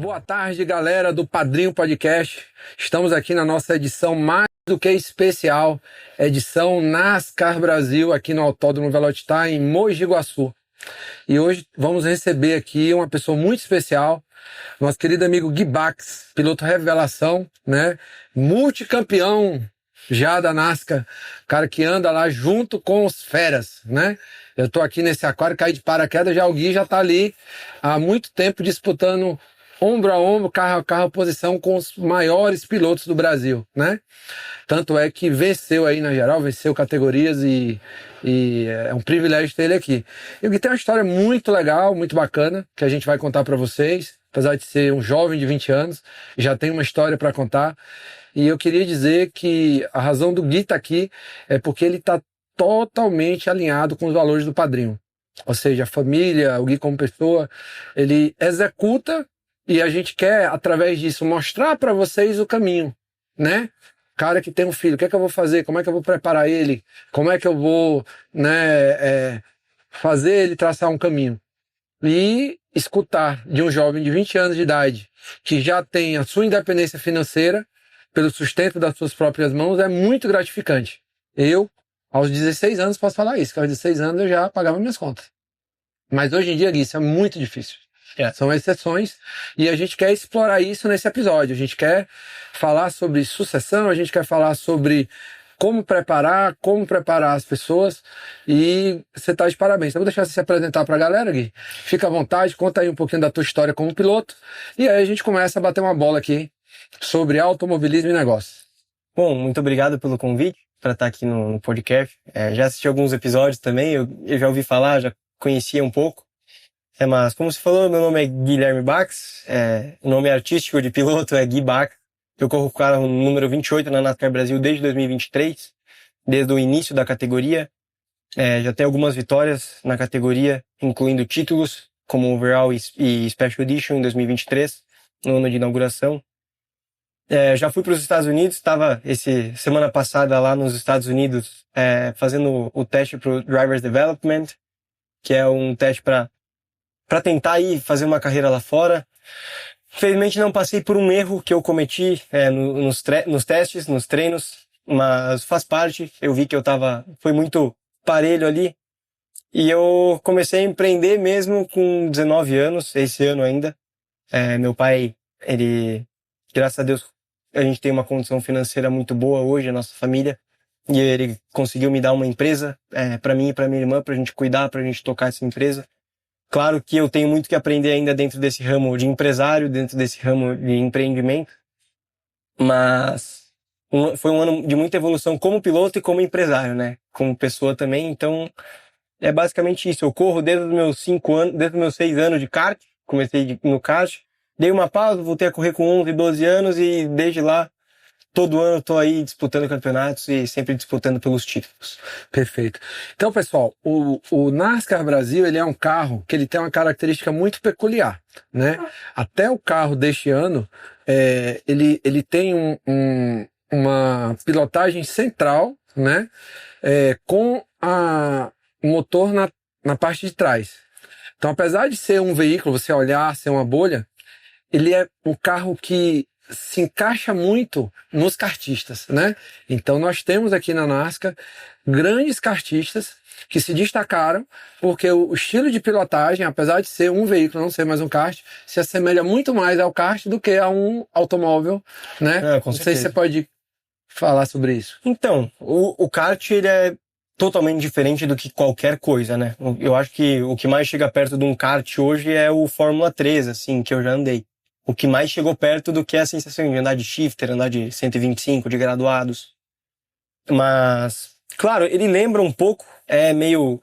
Boa tarde, galera do Padrinho Podcast. Estamos aqui na nossa edição mais do que especial, edição NASCAR Brasil, aqui no Autódromo Velocitar, em Mogi Guaçu. E hoje vamos receber aqui uma pessoa muito especial, nosso querido amigo Gui Bax, piloto revelação, né? Multicampeão já da NASCAR, cara que anda lá junto com os feras, né? Eu tô aqui nesse aquário, caí de paraquedas, já o Gui já tá ali há muito tempo disputando ombro a ombro, carro a carro, posição com os maiores pilotos do Brasil, né? Tanto é que venceu aí na geral, venceu categorias e é um privilégio ter ele aqui. E o Gui tem uma história muito legal, muito bacana, que a gente vai contar para vocês, apesar de ser um jovem de 20 anos, já tem uma história para contar. E eu queria dizer que a razão do Gui estar aqui é porque ele está totalmente alinhado com os valores do Padrinho. Ou seja, a família, o Gui como pessoa, ele executa e a gente quer, através disso, mostrar para vocês o caminho, né? Cara que tem um filho, o que é que eu vou fazer? Como é que eu vou preparar ele? Como é que eu vou, né, fazer ele traçar um caminho? E escutar de um jovem de 20 anos de idade, que já tem a sua independência financeira, pelo sustento das suas próprias mãos, é muito gratificante. Eu, aos 16 anos, posso falar isso, que aos 16 anos eu já pagava minhas contas. Mas hoje em dia, Gui, isso é muito difícil. São exceções e a gente quer explorar isso nesse episódio. A gente quer falar sobre sucessão, a gente quer falar sobre como preparar as pessoas e você tá de parabéns. Então, vou deixar você se apresentar pra galera, Gui. Fica à vontade, conta aí um pouquinho da tua história como piloto e aí a gente começa a bater uma bola aqui sobre automobilismo e negócio. Bom, muito obrigado pelo convite para estar aqui no podcast. Já assisti alguns episódios também, eu já ouvi falar, já conhecia um pouco. Mas como você falou, meu nome é Guilherme Bax, o nome artístico de piloto é Gui Bax. Eu corro com o carro número 28 na NASCAR Brasil desde 2023, desde o início da categoria. Já tenho algumas vitórias na categoria, incluindo títulos, como Overall e Special Edition em 2023, no ano de inauguração. Já fui para os Estados Unidos, estava semana passada lá nos Estados Unidos fazendo o teste para o Drivers Development, que é um teste para tentar ir fazer uma carreira lá fora. Infelizmente não passei por um erro que eu cometi nos testes, nos treinos, mas faz parte. Eu vi que foi muito parelho ali. E eu comecei a empreender mesmo com 19 anos, esse ano ainda. Meu pai, graças a Deus, a gente tem uma condição financeira muito boa hoje, a nossa família. E ele conseguiu me dar uma empresa para mim e para minha irmã, pra gente cuidar, pra gente tocar essa empresa. Claro que eu tenho muito que aprender ainda dentro desse ramo de empresário, dentro desse ramo de empreendimento, mas foi um ano de muita evolução como piloto e como empresário, né? Como pessoa também, então é basicamente isso. Eu corro desde os meus 5 anos, desde os meus 6 anos de kart, comecei no kart, dei uma pausa, voltei a correr com 11, 12 anos e desde lá todo ano estou aí disputando campeonatos e sempre disputando pelos títulos. Perfeito. Então, pessoal, o NASCAR Brasil, ele é um carro que ele tem uma característica muito peculiar, né? Até o carro deste ano, ele tem uma pilotagem central, né? Com o motor na parte de trás. Então, apesar de ser um veículo, você olhar, ser uma bolha, ele é um carro que se encaixa muito nos kartistas, né? Então nós temos aqui na NASCAR grandes kartistas que se destacaram porque o estilo de pilotagem, apesar de ser um veículo, não ser mais um kart, se assemelha muito mais ao kart do que a um automóvel, né? Com não sei se você pode falar sobre isso. Então, o kart, ele é totalmente diferente do que qualquer coisa, né? Eu acho que o que mais chega perto de um kart hoje é o Fórmula 3, assim, que eu já andei. O que mais chegou perto do que a sensação de andar de shifter, andar de 125, de graduados. Mas, claro, ele lembra um pouco, é meio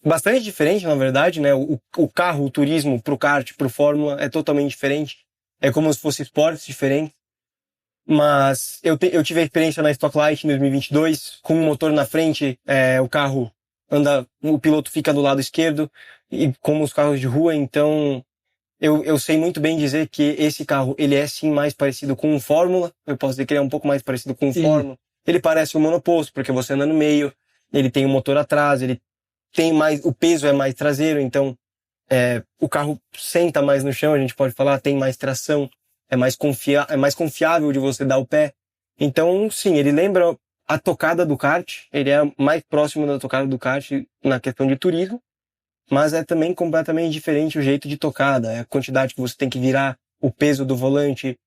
bastante diferente, na verdade, né? O carro, o turismo pro kart, pro Fórmula é totalmente diferente. É como se fosse esportes diferentes. Mas eu tive a experiência na Stock Light em 2022, com um motor na frente, o carro o piloto fica do lado esquerdo, e como os carros de rua, então eu sei muito bem dizer que esse carro, ele é sim mais parecido com um Fórmula, eu posso dizer que ele é um pouco mais parecido com um Fórmula. Ele parece um monoposto, porque você anda no meio, ele tem um motor atrás, ele tem mais, o peso é mais traseiro, então o carro senta mais no chão, a gente pode falar, tem mais tração, é mais confiável de você dar o pé. Então, sim, ele lembra a tocada do kart, ele é mais próximo da tocada do kart na questão de turismo, mas é também completamente diferente o jeito de tocada, a quantidade que você tem que virar, o peso do volante,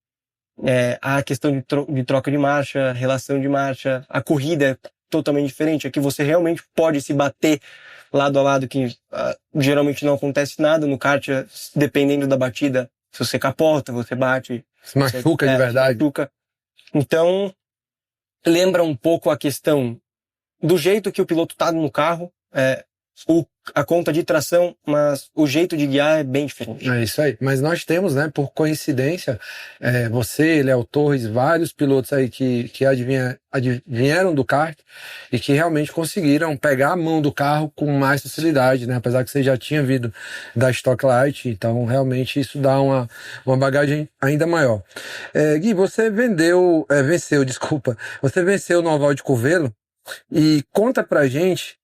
a questão de troca de marcha, relação de marcha, a corrida é totalmente diferente. Aqui você realmente pode se bater lado a lado, que geralmente não acontece nada no kart, dependendo da batida. Se você capota, você bate. Se machuca de verdade. Se machuca. Então, lembra um pouco a questão do jeito que o piloto tá no carro, a conta de tração, mas o jeito de guiar é bem diferente. É isso aí. Mas nós temos, né, por coincidência, você, Léo Torres, vários pilotos aí que vieram do kart e que realmente conseguiram pegar a mão do carro com mais facilidade, né? Apesar que você já tinha vindo da Stock Light, então realmente isso dá uma bagagem ainda maior. Gui, você você venceu no Oval de Curvelo e conta pra gente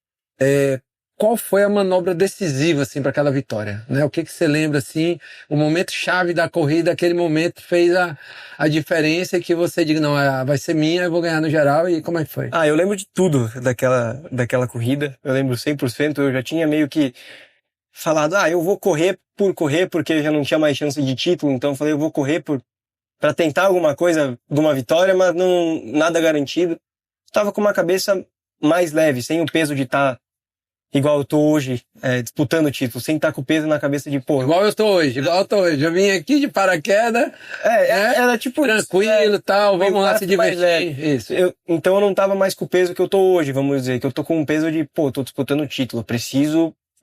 qual foi a manobra decisiva, assim, para aquela vitória, né? O que você lembra, assim, o momento chave da corrida, aquele momento fez a diferença e que você diga, não, vai ser minha, eu vou ganhar no geral, e como é que foi? Eu lembro de tudo daquela corrida, eu lembro 100%, eu já tinha meio que falado, eu vou correr, porque já não tinha mais chance de título, então eu falei, eu vou correr para tentar alguma coisa de uma vitória, mas não, nada garantido. Estava com uma cabeça mais leve, sem o peso de estar igual eu tô hoje, disputando o título, sem estar com o peso na cabeça de, Igual eu tô hoje. Eu vim aqui de paraquedas. Era tipo... Tranquilo, tal, vamos lá se divertir. Isso. Então eu não tava mais com o peso que eu tô hoje, vamos dizer, que eu tô com um peso de, tô disputando o título,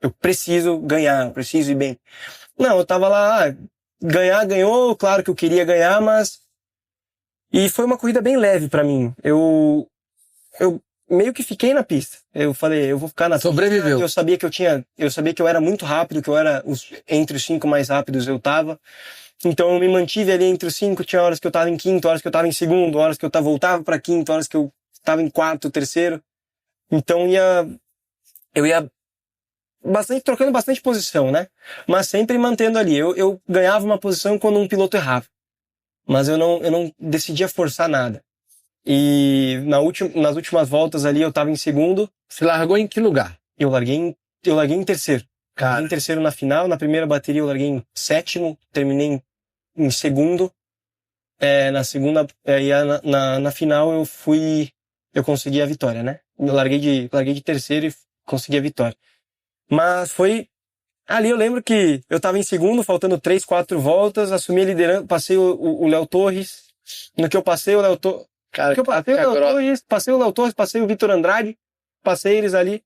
eu preciso ganhar, eu preciso ir bem. Não, eu tava lá, ganhar, ganhou, claro que eu queria ganhar, mas... E foi uma corrida bem leve pra mim. Eu meio que fiquei na pista. Eu falei, eu vou ficar na Sobreviveu. pista. Eu sabia que eu era muito rápido, que eu era entre os 5 mais rápidos eu tava. Então eu me mantive ali entre os 5, tinha horas que eu tava em quinto, horas que eu tava em segundo, horas que eu voltava pra quinto, horas que eu tava em quarto, terceiro. Então eu ia trocando bastante posição, né? Mas sempre mantendo ali. Eu ganhava uma posição quando um piloto errava. Mas eu não decidia forçar nada. E nas últimas voltas ali eu tava em segundo. Você largou em que lugar? Eu larguei em terceiro. Cara. Larguei em terceiro na final. Na primeira bateria eu larguei em sétimo. Terminei em segundo. Na segunda, na final eu consegui a vitória, né? Eu larguei de terceiro e consegui a vitória. Mas foi... Ali eu lembro que eu tava em segundo, faltando 3, 4 voltas, assumi a liderança, passei o Léo Torres. No que eu passei o Léo Torres... Passei o Léo Torres, passei o Vitor Andrade, passei eles ali.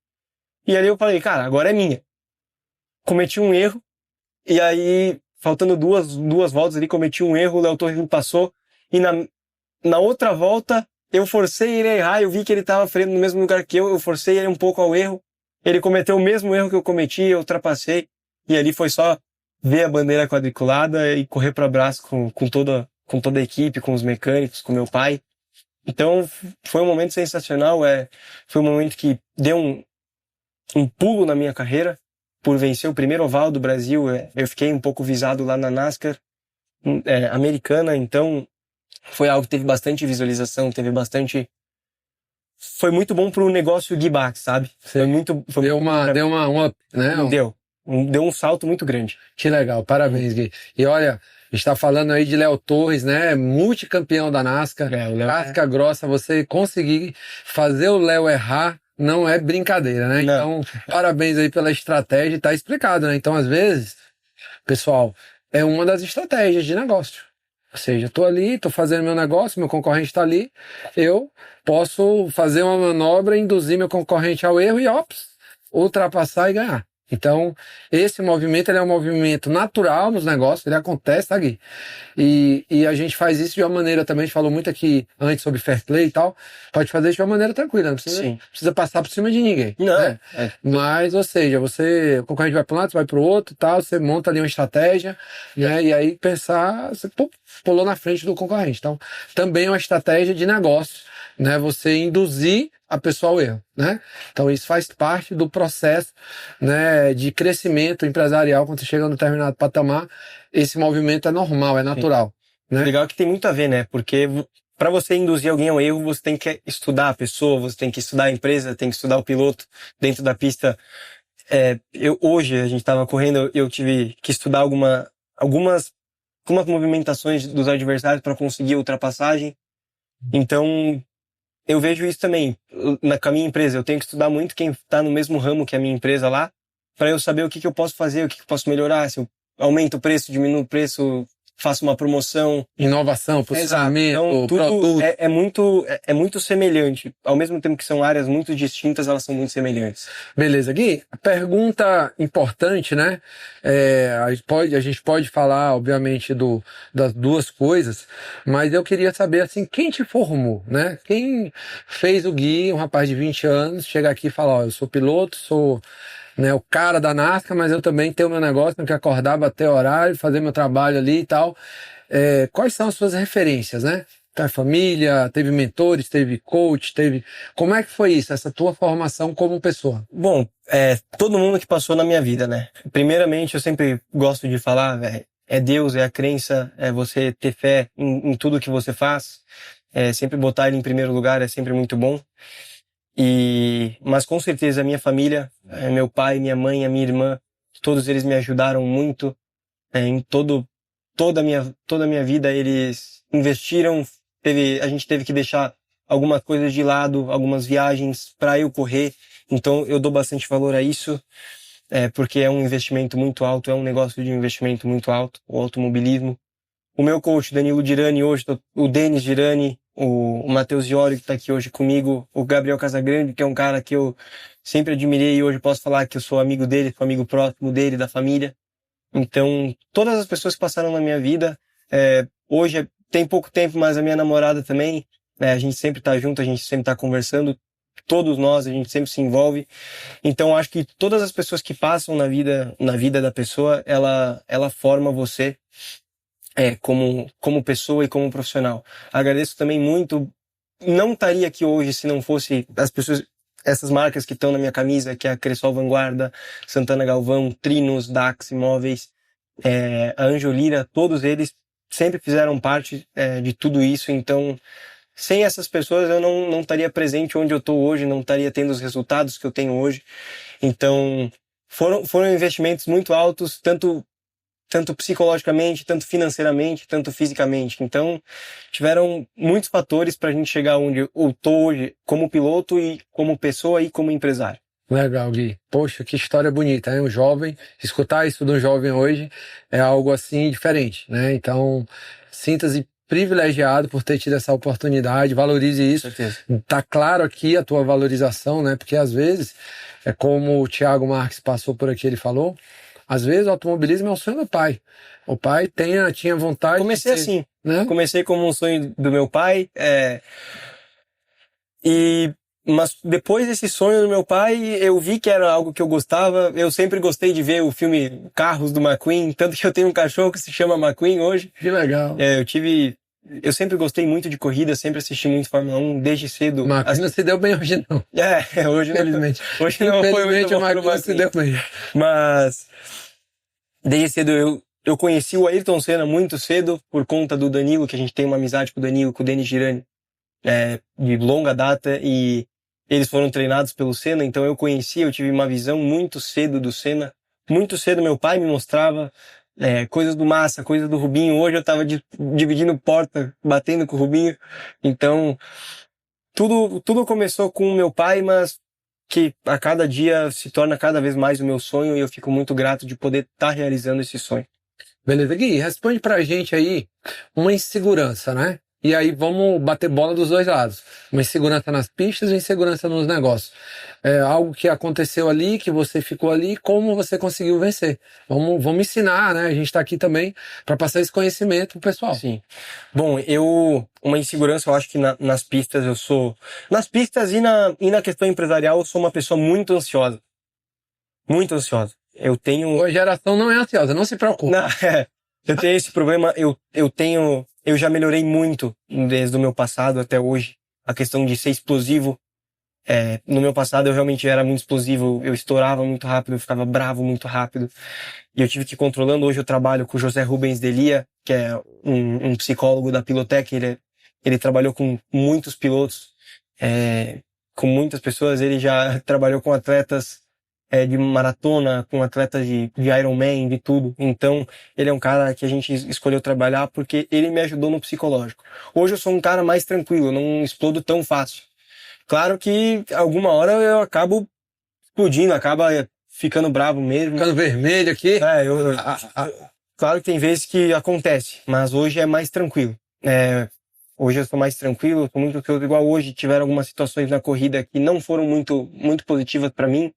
E ali eu falei, cara, agora é minha. Cometi um erro, e aí, faltando duas voltas ali, cometi um erro, o Léo Torres me passou, e na outra volta, eu forcei ele a errar, eu vi que ele tava freando no mesmo lugar que eu forcei ele um pouco ao erro, ele cometeu o mesmo erro que eu cometi, eu ultrapassei, e ali foi só ver a bandeira quadriculada e correr para abraço com toda a equipe, com os mecânicos, com meu pai. Então, foi um momento sensacional, foi um momento que deu um pulo na minha carreira, por vencer o primeiro oval do Brasil. Eu fiquei um pouco visado lá na NASCAR americana, então foi algo que teve bastante visualização, foi muito bom pro negócio Gui Bax, sabe? Deu uma up, né? Deu um salto muito grande. Que legal, parabéns, Gui. E olha, está falando aí de Léo Torres, né? Multicampeão da NASCAR. Casca grossa, você conseguir fazer o Léo errar não é brincadeira, né? Não. Então, parabéns aí pela estratégia, tá explicado, né? Então, às vezes, pessoal, é uma das estratégias de negócio. Ou seja, tô ali, tô fazendo meu negócio, meu concorrente tá ali, eu posso fazer uma manobra, induzir meu concorrente ao erro e, ultrapassar e ganhar. Então, esse movimento, ele é um movimento natural nos negócios, ele acontece, tá, Gui? E a gente faz isso de uma maneira também, a gente falou muito aqui antes sobre fair play e tal, pode fazer isso de uma maneira tranquila, não precisa passar por cima de ninguém. Não. Né? Mas, ou seja, o concorrente vai para um lado, você vai para o outro e tal, você monta ali uma estratégia, né? E aí você pulou na frente do concorrente. Então, também é uma estratégia de negócio, né? Você induzir a pessoa ao erro, né? Então isso faz parte do processo, né, de crescimento empresarial. Quando você chega a um determinado patamar, esse movimento é normal, é natural, né? Legal que tem muito a ver, né? Porque para você induzir alguém ao erro, você tem que estudar a pessoa, você tem que estudar a empresa, tem que estudar o piloto dentro da pista. Hoje, a gente estava correndo, eu tive que estudar algumas movimentações dos adversários para conseguir a ultrapassagem. Então, eu vejo isso também com a minha empresa. Eu tenho que estudar muito quem está no mesmo ramo que a minha empresa lá, para eu saber o que eu posso fazer, o que eu posso melhorar, se eu aumento o preço, diminuo o preço, faço uma promoção. Inovação, posicionamento, então, tudo produto. é muito semelhante. Ao mesmo tempo que são áreas muito distintas, elas são muito semelhantes. Beleza, Gui, pergunta importante, né? A gente pode falar, obviamente, das duas coisas, mas eu queria saber, assim, quem te formou, né? Quem fez o Gui, um rapaz de 20 anos, chegar aqui e falar, ó, eu sou piloto, sou, né, o cara da NASCAR, mas eu também tenho meu negócio, tenho que acordar, bater horário, fazer meu trabalho ali e tal. Quais são as suas referências, né? Tá, família, teve mentores, teve coach, teve... Como é que foi isso, essa tua formação como pessoa? Bom, todo mundo que passou na minha vida, né? Primeiramente, eu sempre gosto de falar, é Deus, é a crença, é você ter fé em tudo que você faz, sempre botar ele em primeiro lugar é sempre muito bom. Mas com certeza a minha família, meu pai, minha mãe, a minha irmã, todos eles me ajudaram muito em toda a minha vida. Eles investiram, a gente teve que deixar algumas coisas de lado, algumas viagens para eu correr. Então eu dou bastante valor a isso, porque é um investimento muito alto, é um negócio de investimento muito alto, o automobilismo. O meu coach, Danilo Dirani, hoje, o Denis Dirani, o Matheus Iori, que está aqui hoje comigo, o Gabriel Casagrande, que é um cara que eu sempre admirei e hoje posso falar que eu sou amigo dele, sou amigo próximo dele, da família. Então, todas as pessoas que passaram na minha vida, hoje tem pouco tempo, mas a minha namorada também, a gente sempre tá junto, a gente sempre tá conversando, todos nós, a gente sempre se envolve. Então, acho que todas as pessoas que passam na vida da pessoa, ela forma você como pessoa e como profissional. Agradeço também muito, não estaria aqui hoje se não fosse as pessoas, essas marcas que estão na minha camisa, que é a Cressol Vanguarda, Santana Galvão, Trinos, Dax Imóveis, a Anjolira, todos eles sempre fizeram parte de tudo isso. Então, sem essas pessoas eu não estaria presente onde eu estou hoje, não estaria tendo os resultados que eu tenho hoje. Então, foram investimentos muito altos, tanto psicologicamente, tanto financeiramente, tanto fisicamente. Então, tiveram muitos fatores para a gente chegar onde eu estou hoje, como piloto e como pessoa e como empresário. Legal, Gui. Poxa, que história bonita, hein? Um jovem, escutar isso de um jovem hoje é algo assim diferente, né? Então, sinta-se privilegiado por ter tido essa oportunidade, valorize isso. Com certeza. Tá claro aqui a tua valorização, né? Porque às vezes, é como o Thiago Marques passou por aqui, ele falou, às vezes o automobilismo é um sonho do pai. O pai tinha vontade Comecei de ser, assim, né? Comecei como um sonho do meu pai, mas depois desse sonho do meu pai, eu vi que era algo que eu gostava. Eu sempre gostei de ver o filme Carros do McQueen, tanto que eu tenho um cachorro que se chama McQueen hoje. Que legal. Eu sempre gostei muito de corrida, sempre assisti muito Fórmula 1 desde cedo. Marcos não se deu bem hoje não. Hoje Infelizmente. Hoje não foi muito Infelizmente o bom pro Marcos não se deu bem. Mas desde cedo eu conheci o Ayrton Senna muito cedo por conta do Danilo, que a gente tem uma amizade com o Danilo, com o Denis Girani, de longa data, e eles foram treinados pelo Senna, então eu tive uma visão muito cedo do Senna. Muito cedo meu pai me mostrava coisas do Massa, coisas do Rubinho. Hoje eu tava dividindo porta, batendo com o Rubinho. Então, tudo começou com o meu pai, mas que a cada dia se torna cada vez mais o meu sonho, e eu fico muito grato de poder estar realizando esse sonho. Beleza, Gui, responde pra gente aí uma insegurança, né? E aí vamos bater bola dos dois lados. Uma insegurança nas pistas e insegurança nos negócios. Algo que aconteceu ali, que você ficou ali, como você conseguiu vencer. Vamos ensinar, né? A gente tá aqui também para passar esse conhecimento pro pessoal. Sim. Bom, uma insegurança, eu acho que nas pistas eu sou... Nas pistas e na questão empresarial eu sou uma pessoa muito ansiosa. Muito ansiosa. A geração não é ansiosa, não se preocupe. Não, eu tenho esse problema, eu já melhorei muito desde o meu passado até hoje, a questão de ser explosivo. No meu passado eu realmente era muito explosivo, eu estourava muito rápido, eu ficava bravo muito rápido. E eu tive que ir controlando. Hoje eu trabalho com o José Rubens Delia, que é um psicólogo da Pilotec. Ele trabalhou com muitos pilotos, com muitas pessoas. Ele já trabalhou com atletas de maratona, com atletas de Ironman, de tudo. Então, ele é um cara que a gente escolheu trabalhar porque ele me ajudou no psicológico. Hoje eu sou um cara mais tranquilo, eu não explodo tão fácil. Claro que alguma hora eu acabo explodindo, acaba ficando bravo mesmo. Ficando vermelho aqui. Claro que tem vezes que acontece, mas hoje é mais tranquilo. Hoje eu sou mais tranquilo, tô muito tranquilo. Igual hoje tiveram algumas situações na corrida que não foram muito positivas para mim.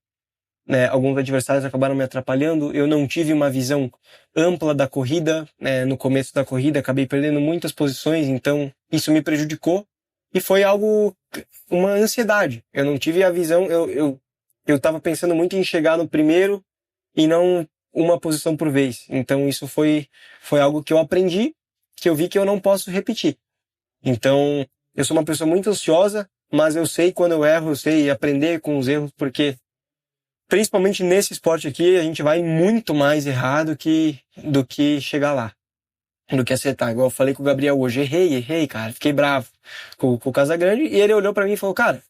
Alguns adversários acabaram me atrapalhando. Eu não tive uma visão ampla da corrida. No começo da corrida acabei perdendo muitas posições, então isso me prejudicou. E foi uma ansiedade. Eu não tive a visão, eu tava pensando muito em chegar no primeiro e não uma posição por vez. Então isso foi algo que eu aprendi, que eu vi que eu não posso repetir. Então, eu sou uma pessoa muito ansiosa, mas eu sei quando eu erro, eu sei aprender com os erros, porque principalmente nesse esporte aqui, a gente vai muito mais errado do que chegar lá. Do que acertar. Igual eu falei com o Gabriel hoje, errei, cara, fiquei bravo com o Casagrande, e ele olhou pra mim e falou, cara,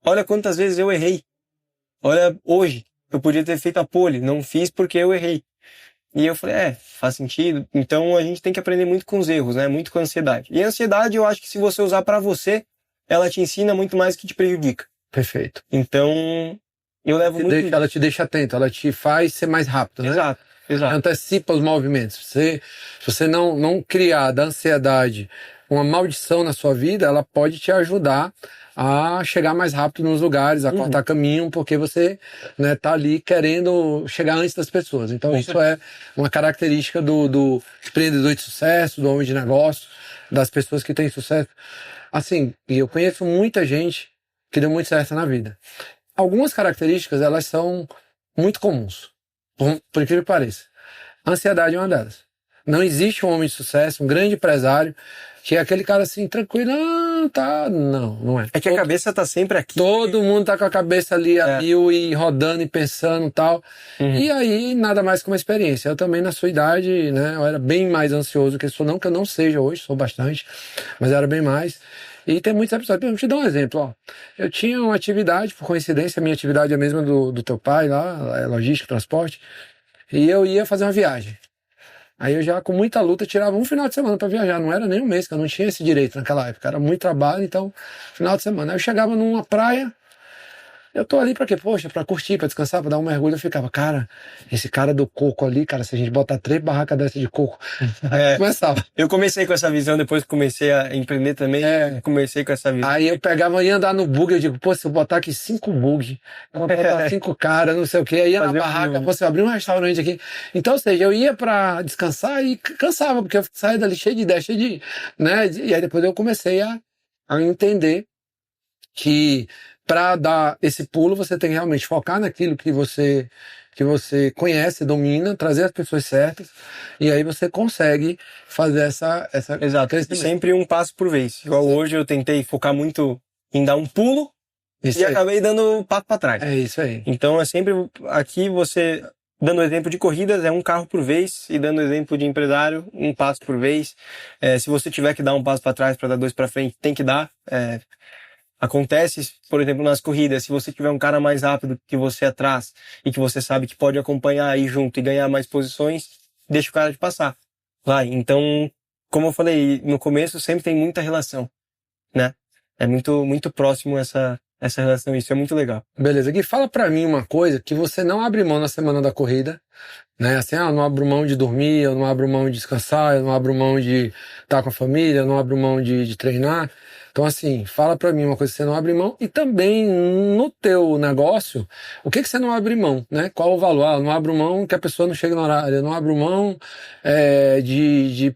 olha quantas vezes eu errei. Olha, hoje, eu podia ter feito a pole, não fiz porque eu errei. E eu falei, faz sentido. Então a gente tem que aprender muito com os erros, né? Muito com a ansiedade. E a ansiedade, eu acho que se você usar pra você, ela te ensina muito mais que te prejudica. Perfeito. Então, eu levo muito isso. Ela te deixa atento, ela te faz ser mais rápido, né? Exato. Antecipa os movimentos. Se você não criar da ansiedade uma maldição na sua vida, ela pode te ajudar a chegar mais rápido nos lugares, a cortar caminho, porque você tá ali querendo chegar antes das pessoas. Então isso é uma característica do empreendedor de sucesso, do homem de negócio, das pessoas que têm sucesso. Assim, e eu conheço muita gente que deu muito certo na vida. Algumas características, elas são muito comuns, por incrível que pareça. A ansiedade é uma delas. Não existe um homem de sucesso, um grande empresário, que é aquele cara assim, tranquilo, não é. É que a cabeça tá sempre aqui. Todo mundo tá com a cabeça ali a mil e rodando e pensando e tal. E aí, nada mais que uma experiência. Eu também, na sua idade, né, eu era bem mais ansioso que eu sou, não que eu não seja hoje, sou bastante, mas eu era bem mais. E tem muitos episódios. Eu te dou um exemplo, ó. Eu tinha uma atividade, por coincidência, a minha atividade é a mesma do teu pai lá, é logística, transporte, e eu ia fazer uma viagem. Aí eu já, com muita luta, tirava um final de semana pra viajar. Não era nem um mês, que eu não tinha esse direito naquela época. Era muito trabalho, então, final de semana. Aí eu chegava numa praia, eu tô ali pra quê? Poxa, pra curtir, pra descansar, pra dar um mergulho. Eu ficava, cara, esse cara do coco ali, cara, se a gente botar 3 barracas dessas de coco, começava. Eu comecei com essa visão, depois que comecei a empreender também, comecei com essa visão. Aí eu pegava, ia andar no bug, eu digo, pô, se eu botar aqui 5 bug, eu vou botar 5 caras, não sei o quê, aí ia na barraca, pô, se eu abrir um restaurante aqui. Então, ou seja, eu ia pra descansar e cansava, porque eu saía dali cheio de ideia, cheio de, né, e aí depois eu comecei a entender que para dar esse pulo, você tem que realmente focar naquilo que você conhece, domina, trazer as pessoas certas, e aí você consegue fazer essa Exato, sempre um passo por vez. Igual hoje eu tentei focar muito em dar um pulo e acabei dando um passo para trás. É isso aí. Então é sempre aqui você, dando exemplo de corridas, é um carro por vez, e dando exemplo de empresário, um passo por vez. Se você tiver que dar um passo para trás para dar 2 para frente, tem que dar. Acontece, por exemplo, nas corridas, se você tiver um cara mais rápido que você atrás e que você sabe que pode acompanhar aí junto e ganhar mais posições, deixa o cara de passar. Vai. Então, como eu falei no começo, sempre tem muita relação, né? É muito próximo essa relação, isso é muito legal. Beleza, Gui, fala pra mim uma coisa que você não abre mão na semana da corrida, né? Assim, eu não abro mão de dormir, eu não abro mão de descansar, eu não abro mão de estar com a família, eu não abro mão de treinar. Então, assim, fala pra mim uma coisa que você não abre mão, e também no teu negócio, o que você não abre mão, né? Qual o valor? Eu não abro mão que a pessoa não chegue no horário, eu não abro mão de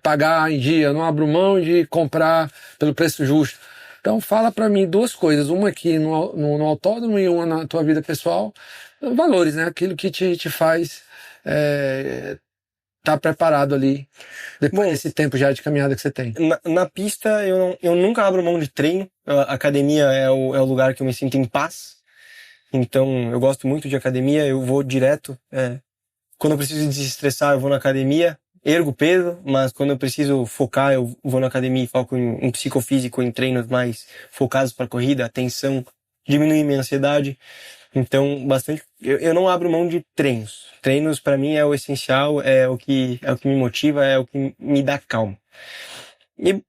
pagar em dia, eu não abro mão de comprar pelo preço justo. Então fala pra mim 2 coisas, uma aqui no autódromo e uma na tua vida pessoal, valores, né? Aquilo que te faz tá preparado ali depois Bom, desse tempo já de caminhada que você tem? Na pista, eu nunca abro mão de treino. A academia é o lugar que eu me sinto em paz. Então, eu gosto muito de academia, eu vou direto. Quando eu preciso desestressar, eu vou na academia, ergo peso, mas quando eu preciso focar, eu vou na academia e foco em psicofísico, em treinos mais focados para corrida, atenção, diminuir minha ansiedade. Então, bastante. Eu não abro mão de treinos. Treinos, para mim, é o essencial, é o que me motiva, é o que me dá calma. E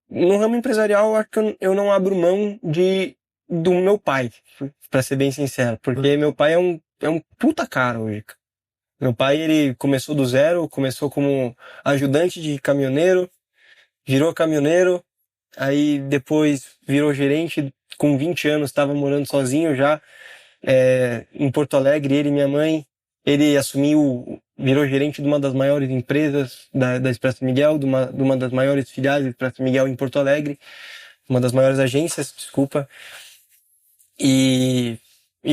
no ramo empresarial, eu acho que eu não abro mão do meu pai, para ser bem sincero, porque meu pai é um puta cara hoje. Meu pai, ele começou do zero, começou como ajudante de caminhoneiro, virou caminhoneiro, aí depois virou gerente, com 20 anos estava morando sozinho já, em Porto Alegre, ele e minha mãe. Ele virou gerente de uma das maiores empresas da Expresso Miguel, de uma das maiores filiais da Expresso Miguel em Porto Alegre, uma das maiores agências, desculpa. E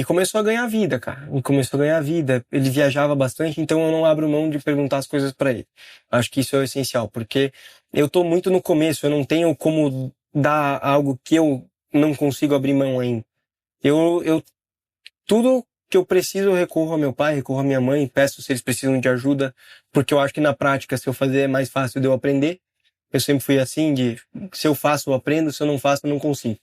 começou a ganhar vida, cara. E começou a ganhar vida. Ele viajava bastante, então eu não abro mão de perguntar as coisas para ele. Acho que isso é o essencial, porque eu tô muito no começo, eu não tenho como dar algo que eu não consigo abrir mão ainda. Tudo que eu preciso, eu recorro ao meu pai, recorro à minha mãe, peço se eles precisam de ajuda, porque eu acho que na prática, se eu fazer, é mais fácil de eu aprender. Eu sempre fui assim, se eu faço, eu aprendo, se eu não faço, eu não consigo.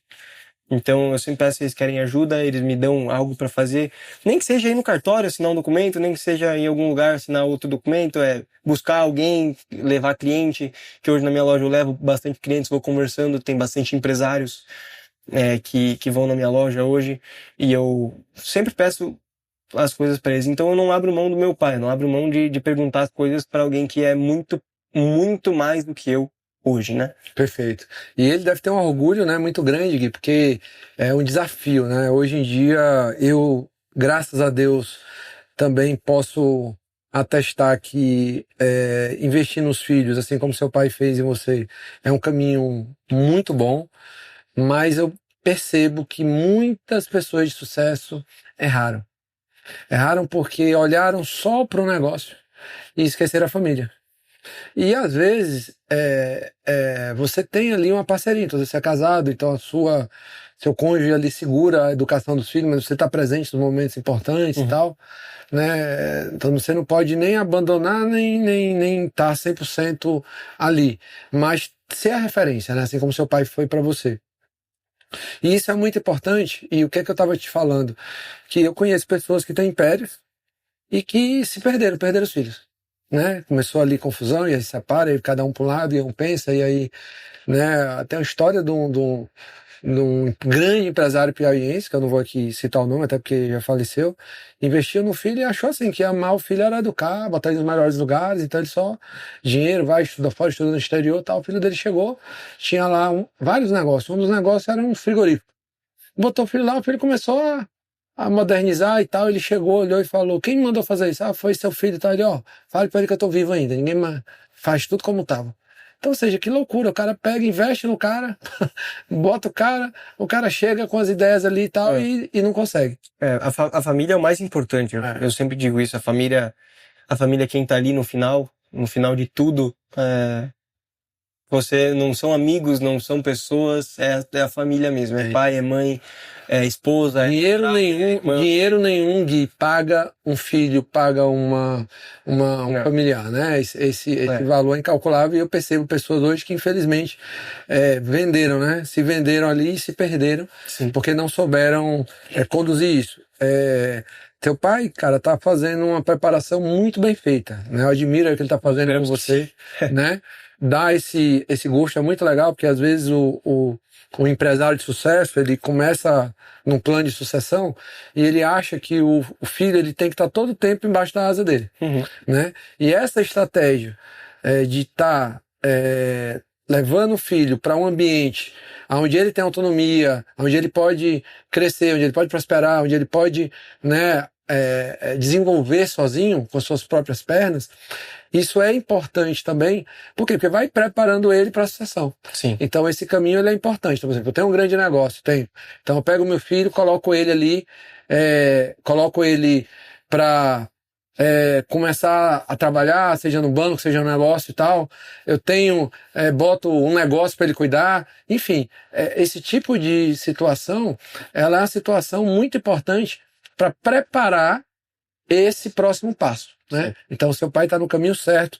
Então, eu sempre peço se eles querem ajuda, eles me dão algo para fazer. Nem que seja ir no cartório assinar um documento, nem que seja em algum lugar assinar outro documento, buscar alguém, levar cliente, que hoje na minha loja eu levo bastante clientes, vou conversando, tem bastante empresários que vão na minha loja hoje, e eu sempre peço as coisas para eles. Então eu não abro mão do meu pai, eu não abro mão de perguntar as coisas para alguém que é muito, muito mais do que eu hoje, né? Perfeito. E ele deve ter um orgulho, né, muito grande, Gui, porque é um desafio, né? Hoje em dia eu, graças a Deus, também posso atestar que investir nos filhos, assim como seu pai fez em você, é um caminho muito bom. Mas eu percebo que muitas pessoas de sucesso erraram. Erraram porque olharam só para o negócio e esqueceram a família. E às vezes você tem ali uma parceria, então você é casado, então seu cônjuge ali segura a educação dos filhos, mas você está presente nos momentos importantes e tal, né? Então você não pode nem abandonar, nem estar 100% ali, mas ser a referência, né? Assim como seu pai foi para você. E isso é muito importante. E o que é que eu estava te falando? Que eu conheço pessoas que têm impérios e que se perderam os filhos, né? Começou ali confusão, e aí se separa, e cada um para um lado, e um pensa, e aí, né? Tem a história de um grande empresário piauiense, que eu não vou aqui citar o nome, até porque já faleceu, investiu no filho e achou assim, que amar o filho era educar, botar ele nos melhores lugares, então ele só, dinheiro, vai, estuda fora, estuda no exterior e tal. O filho dele chegou, tinha lá vários negócios, um dos negócios era um frigorífico. Botou o filho lá, o filho começou a modernizar e tal, ele chegou, olhou e falou, quem me mandou fazer isso? Ah, foi seu filho e tal. Ele, fale pra ele que eu tô vivo ainda, ninguém mais faz tudo como tava. Então, ou seja, que loucura, o cara pega, investe no cara, bota o cara chega com as ideias ali e tal, e não consegue. A família é o mais importante, eu sempre digo isso, a família quem tá ali no final de tudo, você não são amigos, não são pessoas, é a família mesmo, é pai, é mãe, é esposa. Dinheiro nenhum, Gui, paga um filho, paga um familiar, né? Esse valor é incalculável, e eu percebo pessoas hoje que infelizmente venderam, né? Se venderam ali e se perderam. Sim. Porque não souberam conduzir isso. Teu pai, cara, tá fazendo uma preparação muito bem feita, né? Eu admiro o que ele tá fazendo com você, né? Dar esse gosto é muito legal, porque às vezes o empresário de sucesso, ele começa num plano de sucessão e ele acha que o filho ele tem que estar todo o tempo embaixo da asa dele, né? E essa estratégia de estar levando o filho para um ambiente onde ele tem autonomia, onde ele pode crescer, onde ele pode prosperar, onde ele pode, né, desenvolver sozinho, com suas próprias pernas, isso é importante também. Por quê? Porque vai preparando ele para a sucessão. Sim. Então esse caminho ele é importante. Então, por exemplo, eu tenho um grande negócio, então eu pego meu filho, coloco ele ali, coloco ele para começar a trabalhar, seja no banco, seja no negócio e tal, eu boto um negócio para ele cuidar, enfim, esse tipo de situação, ela é uma situação muito importante para preparar esse próximo passo, né? Então, seu pai está no caminho certo,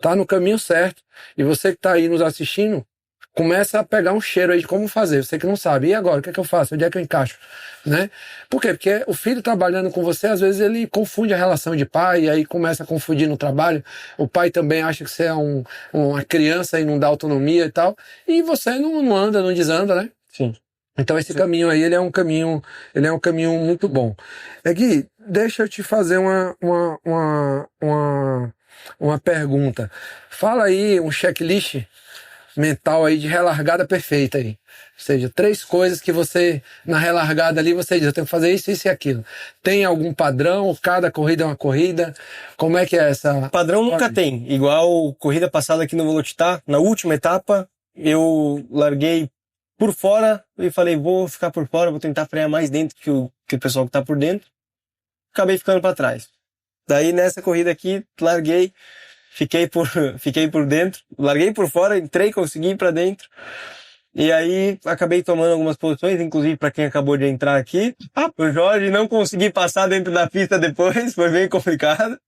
tá no caminho certo, e você que está aí nos assistindo, começa a pegar um cheiro aí de como fazer. Você que não sabe. E agora? O que é que eu faço? Onde é que eu encaixo? Né? Por quê? Porque o filho trabalhando com você, às vezes ele confunde a relação de pai, e aí começa a confundir no trabalho. O pai também acha que você é uma criança e não dá autonomia e tal. E você não anda, não desanda, né? Sim. Então esse caminho aí, ele é um caminho muito bom. Gui, deixa eu te fazer uma pergunta. Fala aí um checklist mental aí de relargada perfeita aí. Ou seja, 3 coisas que você, na relargada ali, você diz, eu tenho que fazer isso, isso e aquilo. Tem algum padrão? Cada corrida é uma corrida? Como é que é essa... Padrão nunca tem. Igual corrida passada aqui no Velocitar, na última etapa, eu larguei por fora e falei, vou ficar por fora, vou tentar frear mais dentro que o pessoal que tá por dentro. Acabei ficando para trás. Daí nessa corrida aqui, larguei, fiquei por dentro, larguei por fora, entrei, consegui ir para dentro. E aí acabei tomando algumas posições, inclusive para quem acabou de entrar aqui, o Jorge, não consegui passar dentro da pista depois, foi bem complicado.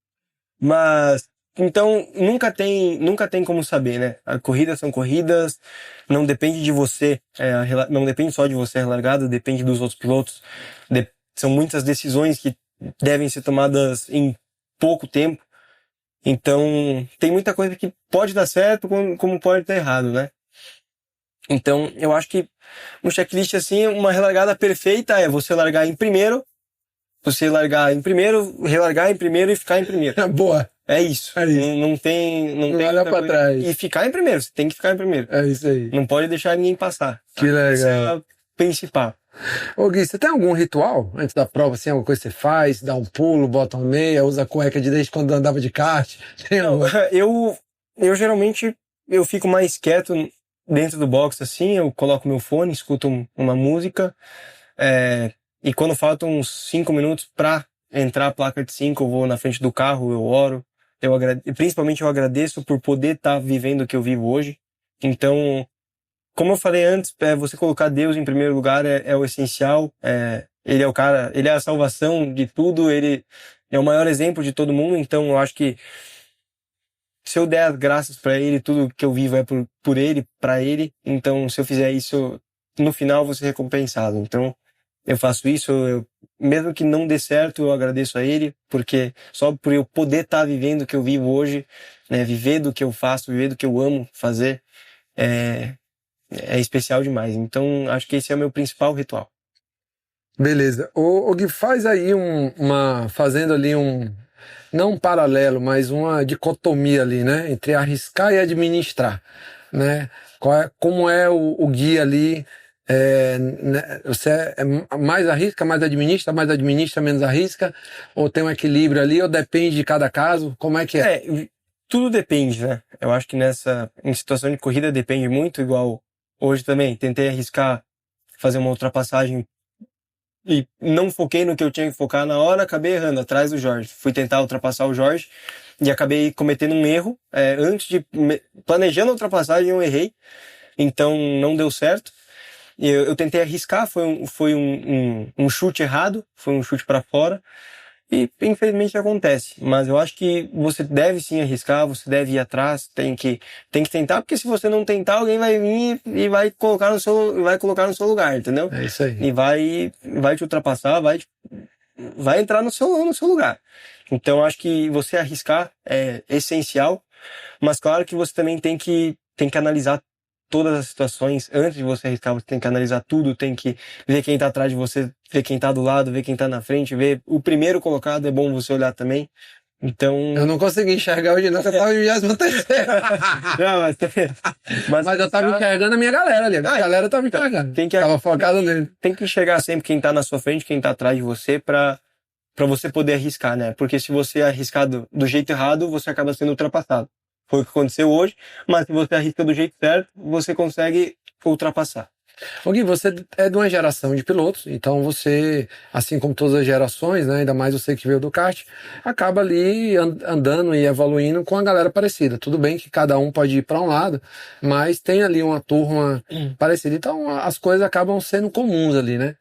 Mas então nunca tem como saber, né? As corridas são corridas, não depende de você, não depende só de você a largada, depende dos outros pilotos. São muitas decisões que devem ser tomadas em pouco tempo. Então, tem muita coisa que pode dar certo, como pode dar errado, né? Então, eu acho que um checklist assim, uma relargada perfeita é você largar em primeiro, relargar em primeiro e ficar em primeiro. Boa. É isso. É isso. Não tem olhar pra trás. E ficar em primeiro, você tem que ficar em primeiro. É isso aí. Não pode deixar ninguém passar. Que legal. Isso é o principal. Ô Gui, você tem algum ritual antes da prova, assim, alguma coisa que você faz? Dá um pulo, bota uma meia, usa cueca desde quando andava de kart? Não, eu geralmente eu fico mais quieto dentro do box, assim, eu coloco meu fone, escuto uma música, e quando faltam uns 5 minutos pra entrar a placa de 5, eu vou na frente do carro, eu oro, principalmente eu agradeço por poder estar vivendo o que eu vivo hoje. Então, como eu falei antes, você colocar Deus em primeiro lugar é o essencial. Ele é o cara, ele é a salvação de tudo, ele é o maior exemplo de todo mundo. Então eu acho que se eu der as graças para ele, tudo que eu vivo é por ele, para ele. Então se eu fizer isso, no final vou ser recompensado. Então eu faço isso, mesmo que não dê certo, eu agradeço a ele, porque só por eu poder estar vivendo o que eu vivo hoje, né, viver do que eu faço, viver do que eu amo fazer, é especial demais. Então, acho que esse é o meu principal ritual. Beleza. O Gui, faz aí fazendo ali não um paralelo, mas uma dicotomia ali, né? Entre arriscar e administrar, né? Como é o Gui ali, né? Você mais arrisca, mais administra, menos arrisca? Ou tem um equilíbrio ali, ou depende de cada caso? Como é que é? Tudo depende, né? Eu acho que em situação de corrida depende muito, igual hoje também, tentei arriscar fazer uma ultrapassagem e não foquei no que eu tinha que focar na hora, acabei errando atrás do Jorge. Fui tentar ultrapassar o Jorge e acabei cometendo um erro. Planejando a ultrapassagem, eu errei, então não deu certo. Eu tentei arriscar, foi um chute errado, foi um chute para fora. E infelizmente acontece, mas eu acho que você deve sim arriscar, você deve ir atrás, tem que tentar, porque se você não tentar, alguém vai vir e vai colocar no seu lugar, entendeu? É isso aí. E vai te ultrapassar, vai entrar no seu lugar. Então eu acho que você arriscar é essencial, mas claro que você também tem que analisar todas as situações. Antes de você arriscar, você tem que analisar tudo, tem que ver quem tá atrás de você, ver quem tá do lado, ver quem tá na frente, ver o primeiro colocado, é bom você olhar também. Então... Eu não consegui enxergar hoje não, eu tava em 23º. Não, mas eu tava enxergando a minha galera ali, a galera tava enxergando. Tava focado nele. Tem que enxergar sempre quem tá na sua frente, quem tá atrás de você, pra você poder arriscar, né? Porque se você arriscar do jeito errado, você acaba sendo ultrapassado. Foi o que aconteceu hoje, mas se você arrisca do jeito certo, você consegue ultrapassar. Ô Gui, você é de uma geração de pilotos, então você, assim como todas as gerações, né, ainda mais você que veio do kart, acaba ali andando e evoluindo com a galera parecida. Tudo bem que cada um pode ir para um lado, mas tem ali uma turma parecida. Então as coisas acabam sendo comuns ali, né?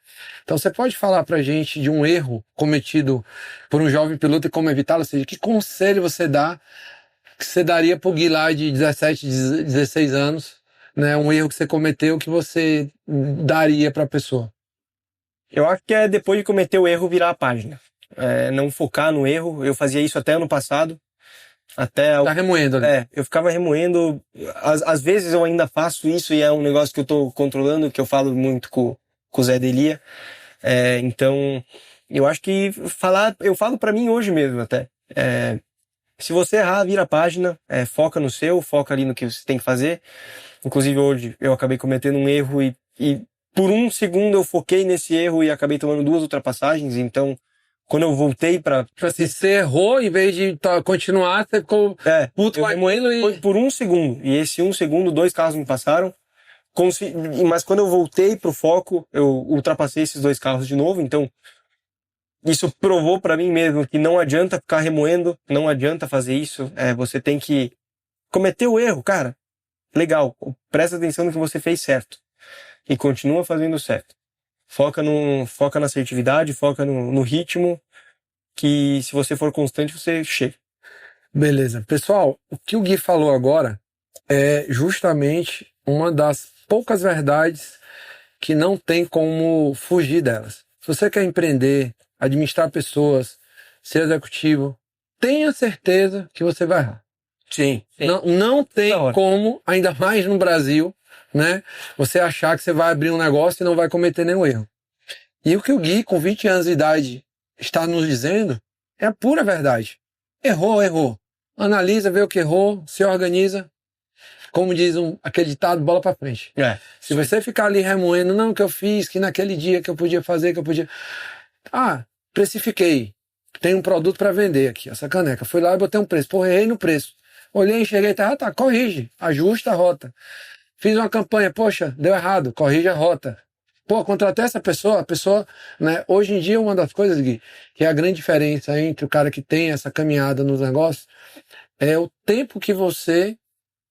Então você pode falar pra gente de um erro cometido por um jovem piloto e como evitá-lo? Ou seja, que conselho você dá, que você daria pro Gui lá de 17, 16 anos, né? Um erro que você cometeu que você daria pra pessoa? Eu acho que é depois de cometer o erro virar a página. Não focar no erro. Eu fazia isso até ano passado. Tá remoendo ali. Eu ficava remoendo. Às vezes eu ainda faço isso e é um negócio que eu tô controlando, que eu falo muito com o Zé Delia. Então, eu acho que eu falo pra mim hoje mesmo até. Se você errar, vira a página, foca no seu, foca ali no que você tem que fazer. Inclusive hoje eu acabei cometendo um erro e por um segundo eu foquei nesse erro e acabei tomando 2 ultrapassagens. Então, quando eu voltei pra... Tipo assim, você errou, em vez de continuar, você ficou puto eu remoendo e... Foi por um segundo. E esse 1 segundo, 2 carros me passaram. Mas quando eu voltei pro foco, eu ultrapassei esses 2 carros de novo. Então, isso provou pra mim mesmo que não adianta ficar remoendo, não adianta fazer isso. Você tem que cometer o erro, cara. Legal, presta atenção no que você fez certo. E continua fazendo certo. Foca na assertividade, foca no ritmo, que se você for constante, você chega. Beleza. Pessoal, o que o Gui falou agora é justamente uma das poucas verdades que não tem como fugir delas. Se você quer empreender, administrar pessoas, ser executivo, tenha certeza que você vai errar. Sim. Não tem como, ainda mais no Brasil, né, você achar que você vai abrir um negócio e não vai cometer nenhum erro. E o que o Gui, com 20 anos de idade, está nos dizendo é a pura verdade. Errou. Analisa, vê o que errou, se organiza. Como diz aquele ditado, bola pra frente. Se você ficar ali remoendo, não, que eu fiz, que naquele dia que eu podia fazer, que eu podia... precifiquei. Tem um produto para vender aqui, essa caneca. Fui lá e botei um preço. Pô, errei no preço. Olhei, enxerguei, tá, corrige, ajusta a rota. Fiz uma campanha, poxa, deu errado, corrige a rota. Pô, contratei essa pessoa, a pessoa, né? Hoje em dia, uma das coisas, Gui, que é a grande diferença entre o cara que tem essa caminhada nos negócios, é o tempo que você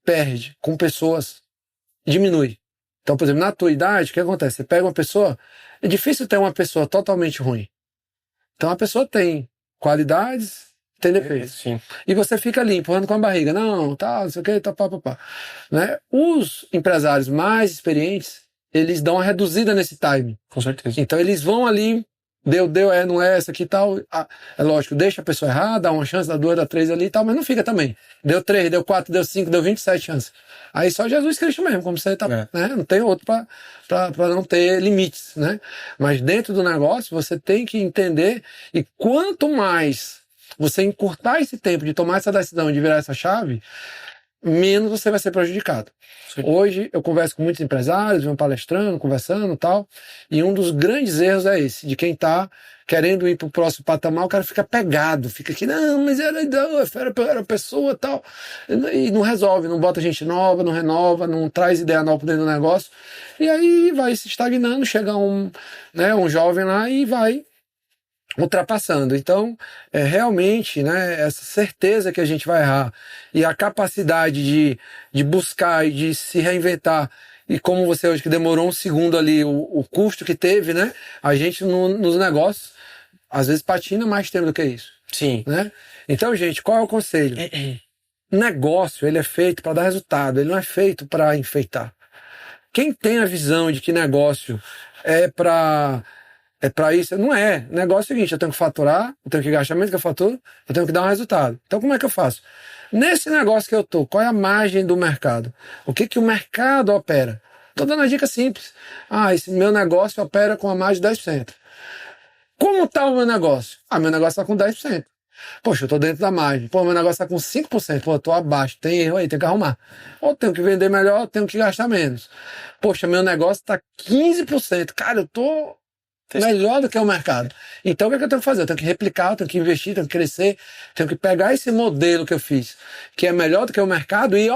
perde com pessoas, diminui. Então, por exemplo, na tua idade, o que acontece? Você pega uma pessoa, é difícil ter uma pessoa totalmente ruim. Então a pessoa tem qualidades, tem defeitos. Sim. E você fica ali, empurrando com a barriga. Não sei o que, pá. Né? Os empresários mais experientes, eles dão uma reduzida nesse time. Com certeza. Então eles vão ali, deu, não é essa aqui e tal. É lógico, deixa a pessoa errar, dá uma chance, dá 2, dá 3 ali e tal, mas não fica também. Deu 3, deu 4, deu 5, deu 27 chances. Aí só Jesus Cristo mesmo, como você tá, né? Não tem outro pra não ter limites, né? Mas dentro do negócio, você tem que entender, e quanto mais você encurtar esse tempo de tomar essa decisão, de virar essa chave, menos você vai ser prejudicado. Sim. Hoje eu converso com muitos empresários, venho palestrando, conversando e tal, e um dos grandes erros é esse, de quem tá querendo ir pro próximo patamar, o cara fica pegado, fica aqui, não, mas era pessoa e tal, e não resolve, não bota gente nova, não renova, não traz ideia nova dentro do negócio, e aí vai se estagnando, chega um jovem lá e vai ultrapassando. Então, realmente, né, essa certeza que a gente vai errar e a capacidade de buscar e de se reinventar, e como você hoje que demorou um segundo ali, o custo que teve, né, a gente nos negócios, às vezes patina mais tempo do que isso. Sim. Né? Então, gente, qual é o conselho? Negócio, ele é feito para dar resultado, ele não é feito para enfeitar. Quem tem a visão de que negócio é para isso, não é. Negócio é o seguinte, eu tenho que faturar, eu tenho que gastar menos que eu faturo, eu tenho que dar um resultado. Então como é que eu faço? Nesse negócio que eu tô, qual é a margem do mercado? O que o mercado opera? Tô dando uma dica simples. Esse meu negócio opera com a margem de 10%. Como tá o meu negócio? Meu negócio tá com 10%. Poxa, eu tô dentro da margem. Pô, meu negócio tá com 5%. Pô, eu tô abaixo. Tem erro aí, tem que arrumar. Ou tenho que vender melhor, ou tenho que gastar menos. Poxa, meu negócio tá 15%. Cara, eu tô melhor do que o mercado. Então o que é que eu tenho que fazer? Eu tenho que replicar, eu tenho que investir, tenho que crescer, tenho que pegar esse modelo que eu fiz, que é melhor do que o mercado, e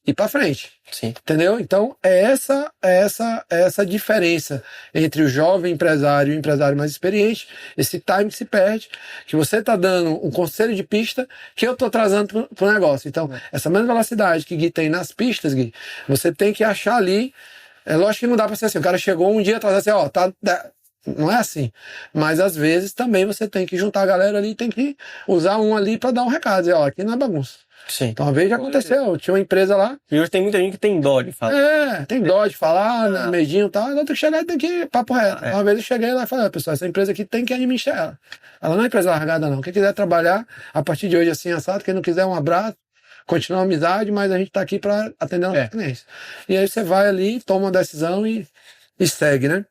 ir para frente. Sim. Entendeu? Então, é essa diferença entre o jovem empresário e o empresário mais experiente, esse time que se perde, que você está dando um conselho de pista que eu estou trazendo para o negócio. Então, essa mesma velocidade que Gui tem nas pistas, Gui, você tem que achar ali. É lógico que não dá para ser assim. O cara chegou um dia atrás assim, ó, tá. Não é assim. Mas às vezes também você tem que juntar a galera ali, tem que usar um ali para dar um recado, dizer, ó, aqui não é bagunça. Sim. Então, uma vez já aconteceu, tinha uma empresa lá. E hoje tem muita gente que tem dó de falar. Tem dó de falar, medinho e tal. Não, tem que chegar e tem que papo reto. Uma vez eu cheguei lá e falei, pessoal, essa empresa aqui tem que administrar ela. Ela não é empresa largada, não. Quem quiser trabalhar, a partir de hoje assim, assado, quem não quiser um abraço, continua a amizade, mas a gente tá aqui para atender nossos clientes. E aí você vai ali, toma uma decisão e segue, né?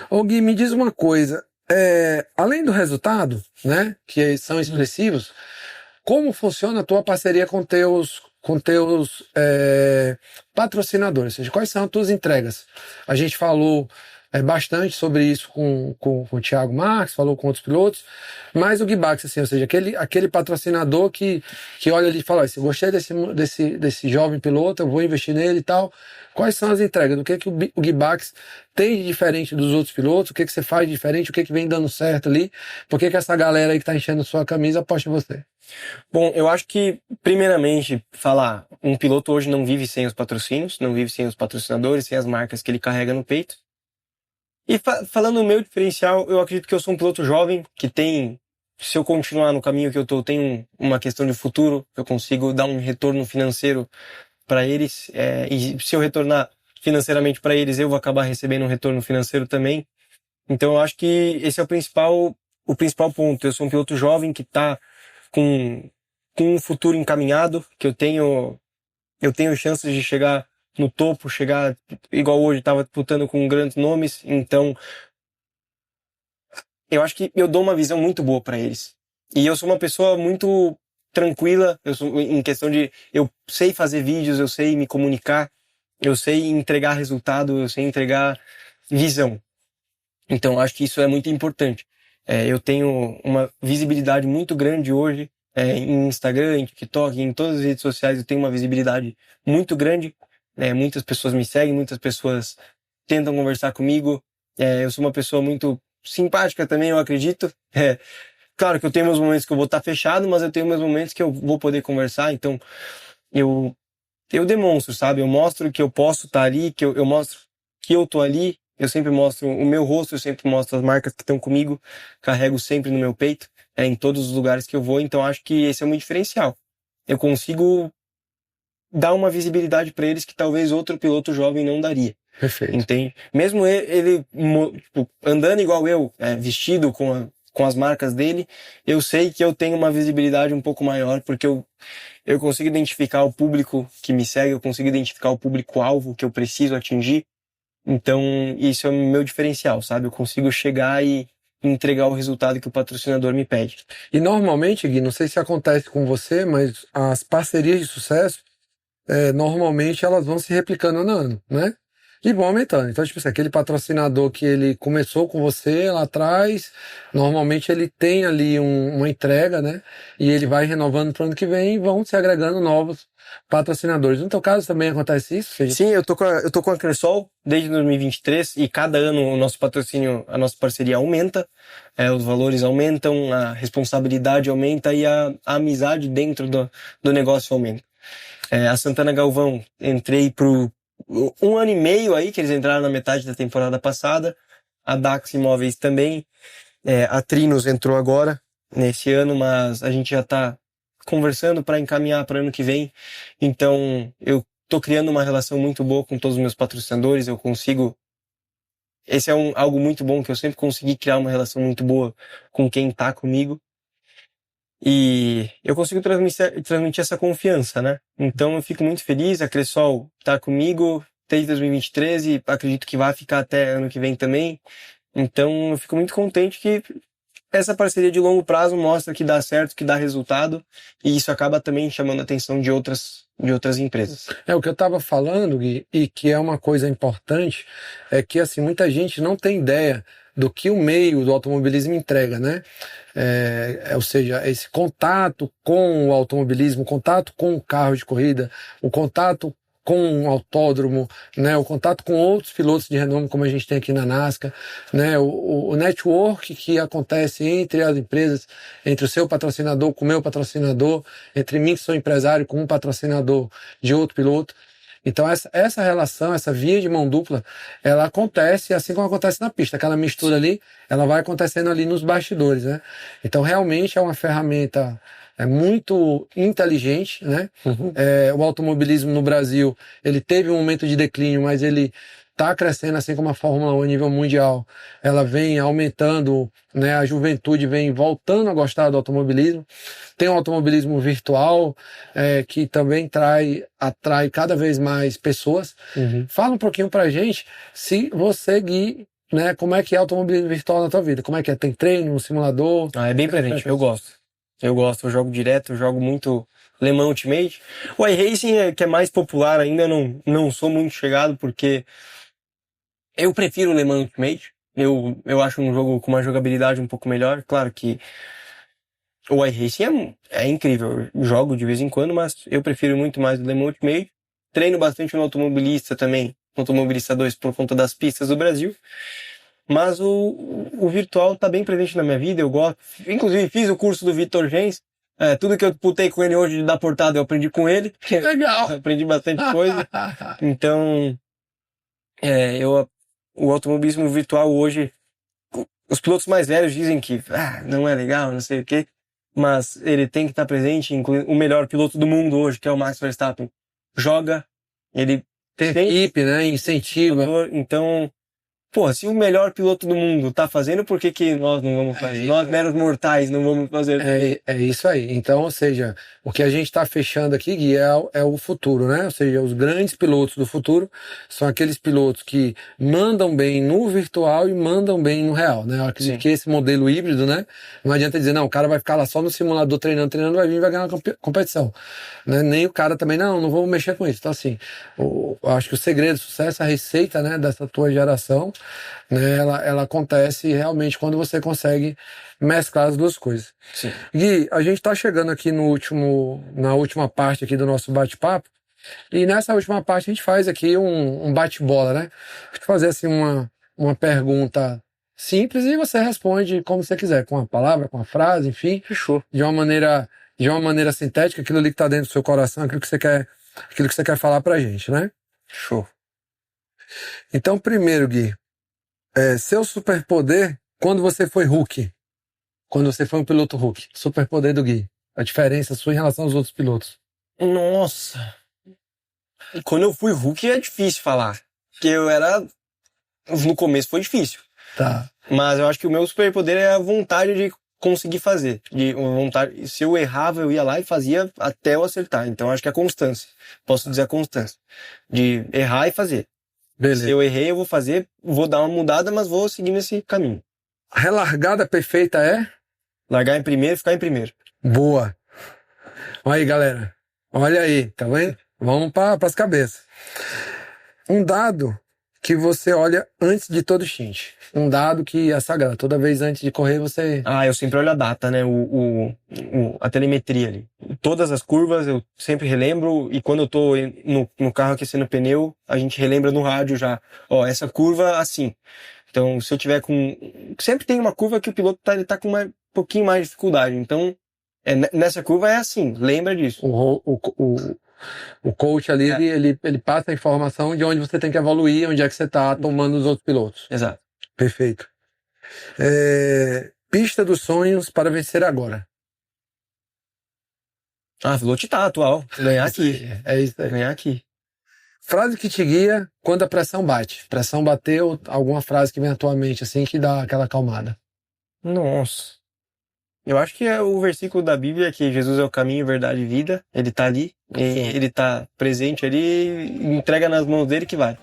Ô Gui, me diz uma coisa. Além do resultado, né, que são expressivos, como funciona a tua parceria com teus patrocinadores? Ou seja, quais são as tuas entregas? A gente falou bastante sobre isso com o Thiago Marques, falou com outros pilotos, mas o Guibax, assim, ou seja, aquele patrocinador que olha ali e fala, se eu gostei desse jovem piloto, eu vou investir nele e tal. Quais são as entregas? O que o Guibax tem de diferente dos outros pilotos? O que você faz de diferente? O que vem dando certo ali? Por que essa galera aí que tá enchendo sua camisa aposta em você? Bom, eu acho que, primeiramente, um piloto hoje não vive sem os patrocínios, não vive sem os patrocinadores, sem as marcas que ele carrega no peito. E falando o meu diferencial, eu acredito que eu sou um piloto jovem, que tem, se eu continuar no caminho que eu tô, tem uma questão de futuro, eu consigo dar um retorno financeiro para eles, e se eu retornar financeiramente para eles, eu vou acabar recebendo um retorno financeiro também. Então eu acho que esse é o principal ponto. Eu sou um piloto jovem que tá com um futuro encaminhado, que eu tenho chances de chegar no topo, chegar igual hoje, estava disputando com grandes nomes, então eu acho que eu dou uma visão muito boa para eles. E eu sou uma pessoa muito tranquila, em questão de eu sei fazer vídeos, eu sei me comunicar, eu sei entregar resultado, eu sei entregar visão. Então acho que isso é muito importante. Eu tenho uma visibilidade muito grande hoje, em Instagram, em TikTok, em todas as redes sociais eu tenho uma visibilidade muito grande. Muitas pessoas me seguem, muitas pessoas tentam conversar comigo. Eu sou uma pessoa muito simpática também, eu acredito. Claro que eu tenho meus momentos que eu vou estar fechado, mas eu tenho meus momentos que eu vou poder conversar. Então eu demonstro, sabe? Eu mostro que eu posso estar ali, que eu mostro que eu tô ali. Eu sempre mostro o meu rosto, eu sempre mostro as marcas que estão comigo. Carrego sempre no meu peito, em todos os lugares que eu vou. Então acho que esse é o meu diferencial. Eu consigo dar uma visibilidade para eles que talvez outro piloto jovem não daria. Perfeito. Entende? Mesmo ele tipo, andando igual eu, vestido com as marcas dele, eu sei que eu tenho uma visibilidade um pouco maior, porque eu consigo identificar o público que me segue, eu consigo identificar o público-alvo que eu preciso atingir. Então, isso é o meu diferencial, sabe? Eu consigo chegar e entregar o resultado que o patrocinador me pede. E normalmente, Gui, não sei se acontece com você, mas as parcerias de sucesso, normalmente elas vão se replicando ano a ano, né? E vão aumentando. Então, tipo assim, aquele patrocinador que ele começou com você lá atrás, normalmente ele tem ali uma entrega, né? E ele vai renovando para o ano que vem e vão se agregando novos patrocinadores. No teu caso também acontece isso? Sim, eu tô com a Cressol desde 2023 e cada ano o nosso patrocínio, a nossa parceria aumenta, os valores aumentam, a responsabilidade aumenta e a amizade dentro do negócio aumenta. A Santana Galvão, entrei pro 1 ano e meio aí, que eles entraram na metade da temporada passada. A Dax Imóveis também. A Trinos entrou agora, nesse ano, mas a gente já tá conversando para encaminhar para ano que vem. Então, eu tô criando uma relação muito boa com todos os meus patrocinadores. Eu consigo... Esse é algo muito bom, que eu sempre consegui criar uma relação muito boa com quem tá comigo. E eu consigo transmitir essa confiança, né? Então eu fico muito feliz, a Cressol tá comigo desde 2023 e acredito que vai ficar até ano que vem também. Então eu fico muito contente que essa parceria de longo prazo mostra que dá certo, que dá resultado, e isso acaba também chamando a atenção de outras empresas. O que eu estava falando, Gui, e que é uma coisa importante, é que assim, muita gente não tem ideia do que o meio do automobilismo entrega, né? Ou seja, esse contato com o automobilismo, o contato com o carro de corrida, o contato com o autódromo, né, o contato com outros pilotos de renome, como a gente tem aqui na NASCAR, né, o network que acontece entre as empresas, entre o seu patrocinador com o meu patrocinador, entre mim que sou empresário com um patrocinador de outro piloto. Então essa relação, essa via de mão dupla, ela acontece assim como acontece na pista. Aquela mistura ali, ela vai acontecendo ali nos bastidores, né? Então realmente é uma ferramenta muito inteligente, né? O automobilismo no Brasil, ele teve um momento de declínio, mas ele está crescendo, assim como a Fórmula 1 a nível mundial. Ela vem aumentando, né? A juventude vem voltando a gostar do automobilismo. Tem o automobilismo virtual, que também atrai cada vez mais pessoas. Fala um pouquinho pra gente, se você, Gui, né, como é que é o automobilismo virtual na tua vida? Como é que é? Tem treino, um simulador? É bem presente, eu gosto. Eu jogo direto, eu jogo muito Le Mans Ultimate. O iRacing, que é mais popular ainda, não sou muito chegado, porque eu prefiro o Le Mans Ultimate. Eu acho um jogo com uma jogabilidade um pouco melhor. Claro que o iRacing é incrível, eu jogo de vez em quando, mas eu prefiro muito mais o Le Mans Ultimate. Treino bastante no Automobilista também, no Automobilista 2, por conta das pistas do Brasil. Mas o virtual tá bem presente na minha vida, eu gosto. Inclusive fiz o curso do Vitor Gens. Tudo que eu disputei com ele hoje da portada eu aprendi com ele. Legal! Aprendi bastante coisa. Então, o automobilismo virtual hoje, os pilotos mais velhos dizem que não é legal, não sei o quê. Mas ele tem que estar presente, incluindo o melhor piloto do mundo hoje, que é o Max Verstappen. Joga, ele tem equipe, né? Incentiva. Então, se o melhor piloto do mundo tá fazendo, por que nós não vamos fazer? Nós, meros mortais, não vamos fazer. É isso aí. Então, ou seja, o que a gente está fechando aqui, Gui, é o futuro, né? Ou seja, os grandes pilotos do futuro são aqueles pilotos que mandam bem no virtual e mandam bem no real, né? Eu acredito que esse modelo híbrido, né? Não adianta dizer, não, o cara vai ficar lá só no simulador treinando, vai vir e vai ganhar uma competição. Né? Nem o cara também, não vou mexer com isso. Então, assim, eu acho que o segredo do sucesso, a receita, né, dessa tua geração, né, ela acontece realmente quando você consegue mesclar as duas coisas. Sim. Gui, a gente está chegando aqui na última parte aqui do nosso bate-papo, e nessa última parte a gente faz aqui um bate-bola, né? Vou te fazer assim uma pergunta simples e você responde como você quiser, com a palavra, com a frase, enfim. Fechou. De uma maneira sintética, aquilo ali que está dentro do seu coração, aquilo que você quer falar pra gente, né? Show. Então, primeiro, Gui, seu superpoder quando você foi Hulk. Quando você foi um piloto Hulk. Superpoder do Gui. A diferença sua em relação aos outros pilotos. Nossa. Quando eu fui Hulk é difícil falar. Porque no começo foi difícil. Tá. Mas eu acho que o meu superpoder é a vontade de conseguir fazer. Se eu errava, eu ia lá e fazia até eu acertar. Então eu acho que é a constância. Posso dizer a constância. De errar e fazer. Beleza. Se eu errei, eu vou fazer, vou dar uma mudada, mas vou seguir nesse caminho. A relargada perfeita é? Largar em primeiro e ficar em primeiro. Boa. Olha aí, galera. Olha aí, tá vendo? Vamos para as cabeças. Um dado que você olha antes de todo stint. Um dado que é sagrado. Toda vez antes de correr, você... Eu sempre olho a data, né? A telemetria ali. Todas as curvas eu sempre relembro, e quando eu tô no carro aquecendo o pneu, a gente relembra no rádio já. Essa curva assim. Então, se eu tiver sempre tem uma curva que o piloto ele tá com um pouquinho mais de dificuldade. Então, nessa curva é assim, lembra disso. O coach ali, ele passa a informação de onde você tem que evoluir, onde é que você tá tomando os outros pilotos. Exato. Perfeito. Pista dos sonhos para vencer agora. Velocitar atual. Ganhar aqui. É isso aí. Ganhar aqui. Frase que te guia quando a pressão bate. Pressão bateu, alguma frase que vem à tua mente, assim, que dá aquela acalmada. Nossa. Eu acho que é o versículo da Bíblia, que Jesus é o caminho, verdade e vida. Ele tá ali, ele tá presente ali, entrega nas mãos dele que vai.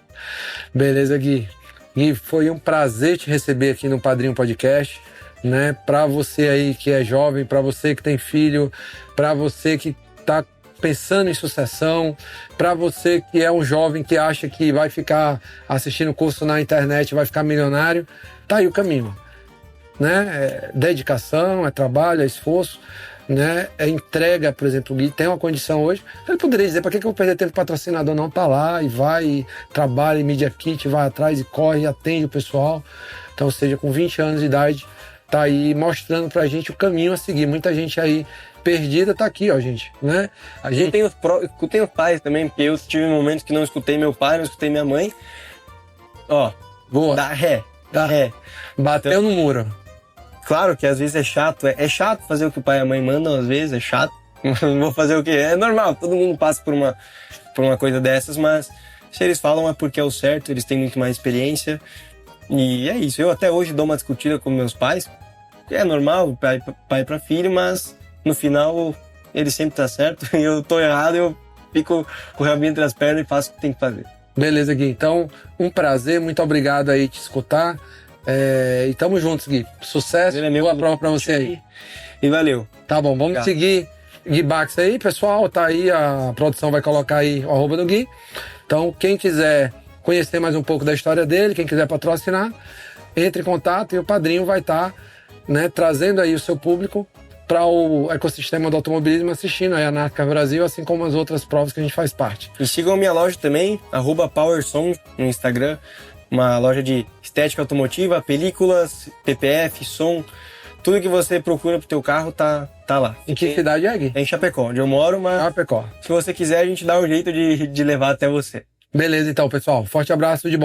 Beleza, Gui. Gui, foi um prazer te receber aqui no Padrinho Podcast, né? Pra você aí que é jovem, pra você que tem filho, pra você que tá pensando em sucessão, para você que é um jovem que acha que vai ficar assistindo curso na internet, vai ficar milionário, tá aí o caminho, né? É dedicação, é trabalho, é esforço, né? É entrega. Por exemplo, o Gui tem uma condição hoje, ele poderia dizer, para que eu vou perder tempo de patrocinador? Não, tá lá e vai, e trabalha em Media Kit, vai atrás e corre, e atende o pessoal. Então, ou seja, com 20 anos de idade, tá aí mostrando pra gente o caminho a seguir. Muita gente aí perdida tá aqui, ó, gente, né? A gente Escutei os pais também, porque eu tive momentos que não escutei meu pai, não escutei minha mãe. Ó, boa, dá ré. bateu no muro. Claro que às vezes é chato, é chato fazer o que o pai e a mãe mandam, às vezes é chato. Vou fazer o quê? É normal, todo mundo passa por uma coisa dessas, mas se eles falam é porque é o certo, eles têm muito mais experiência. E é isso, eu até hoje dou uma discutida com meus pais. É normal, pai pra filho, mas no final ele sempre tá certo e eu tô errado, eu fico com o rabinho entre as pernas e faço o que tem que fazer. Beleza, Gui. Então, um prazer, muito obrigado aí te escutar. E tamo juntos, Gui. Sucesso, boa prova pra você aí. E valeu. Tá bom, vamos Obrigado. seguir Gui Bax aí, pessoal. Tá aí, a produção vai colocar aí o arroba do Gui. Então, quem quiser conhecer mais um pouco da história dele, quem quiser patrocinar, entre em contato e o padrinho vai estar, né, trazendo aí o seu público para o ecossistema do automobilismo, assistindo aí a NASCAR Brasil, assim como as outras provas que a gente faz parte. E sigam minha loja também, @PowerSong no Instagram, uma loja de estética automotiva, películas, PPF, som, tudo que você procura pro teu carro tá lá. Em que cidade é, Gui? É em Chapecó, onde eu moro, mas Chapecó. se você quiser a gente dá um jeito de levar até você. Beleza, então, pessoal. Forte abraço, de bom.